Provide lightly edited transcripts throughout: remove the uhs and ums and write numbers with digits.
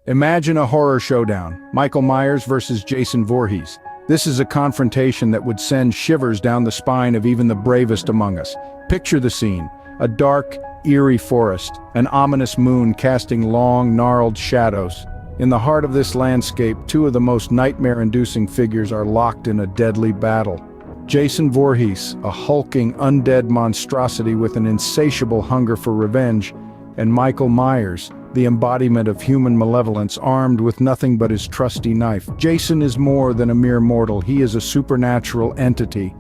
Imagine a horror showdown, Michael Myers versus Jason Voorhees. This is a confrontation that would send shivers down the spine of even the bravest among us. Picture the scene, a dark, eerie forest, an ominous moon casting long, gnarled shadows. In the heart of this landscape, two of the most nightmare-inducing figures are locked in a deadly battle. Jason Voorhees, a hulking, undead monstrosity with an insatiable hunger for revenge, and Michael Myers, the embodiment of human malevolence, armed with nothing but his trusty knife. Jason is more than a mere mortal. He is a supernatural entity.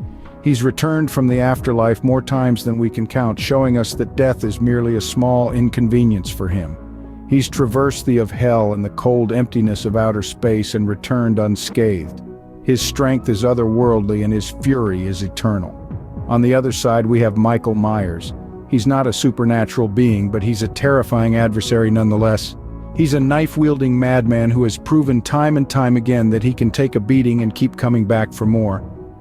He's returned from the afterlife more times than we can count, showing us that death is merely a small inconvenience for him. He's traversed the of hell and the cold emptiness of outer space and returned unscathed. His strength is otherworldly and his fury is eternal. On the other side, we have Michael Myers. He's not a supernatural being, but he's a terrifying adversary nonetheless. He's a knife-wielding madman who has proven time and time again that he can take a beating and keep coming back for more.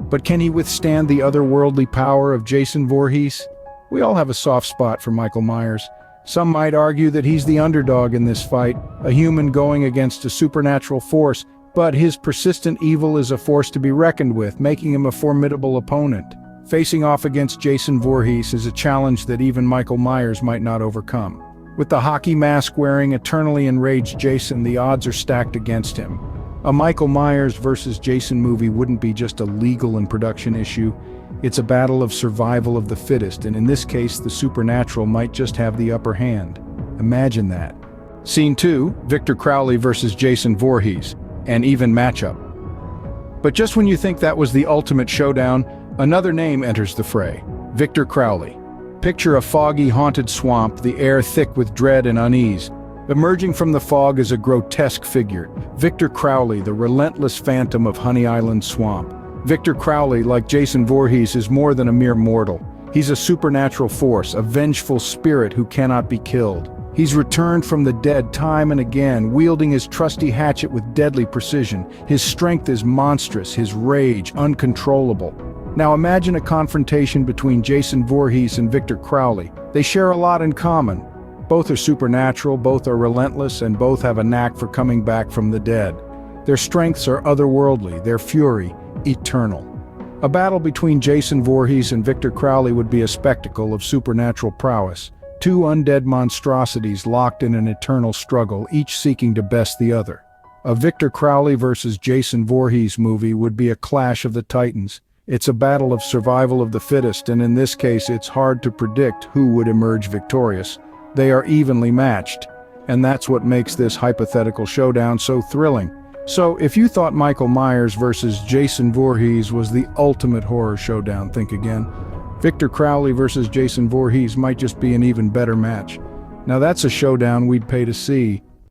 But can he withstand the otherworldly power of Jason Voorhees? We all have a soft spot for Michael Myers. Some might argue that he's the underdog in this fight, a human going against a supernatural force, but his persistent evil is a force to be reckoned with, making him a formidable opponent. Facing off against Jason Voorhees is a challenge that even Michael Myers might not overcome. With the hockey mask-wearing, eternally enraged Jason, the odds are stacked against him. A Michael Myers versus Jason movie wouldn't be just a legal and production issue. It's a battle of survival of the fittest, and in this case, the supernatural might just have the upper hand. Imagine that. Scene 2, Victor Crowley versus Jason Voorhees. An even matchup. But just when you think that was the ultimate showdown, another name enters the fray, Victor Crowley. Picture a foggy, haunted swamp, the air thick with dread and unease. Emerging from the fog is a grotesque figure, Victor Crowley, the relentless phantom of Honey Island Swamp. Victor Crowley, like Jason Voorhees, is more than a mere mortal. He's a supernatural force, a vengeful spirit who cannot be killed. He's returned from the dead time and again, wielding his trusty hatchet with deadly precision. His strength is monstrous, his rage uncontrollable. Now imagine a confrontation between Jason Voorhees and Victor Crowley. They share a lot in common. Both are supernatural, both are relentless, and both have a knack for coming back from the dead. Their strengths are otherworldly, their fury eternal. A battle between Jason Voorhees and Victor Crowley would be a spectacle of supernatural prowess. Two undead monstrosities locked in an eternal struggle, each seeking to best the other. A Victor Crowley versus Jason Voorhees movie would be a clash of the titans. It's a battle of survival of the fittest, and in this case it's hard to predict who would emerge victorious. They are evenly matched, and that's what makes this hypothetical showdown so thrilling. So, if you thought Michael Myers versus Jason Voorhees was the ultimate horror showdown, think again. Victor Crowley versus Jason Voorhees might just be an even better match. Now that's a showdown we'd pay to see.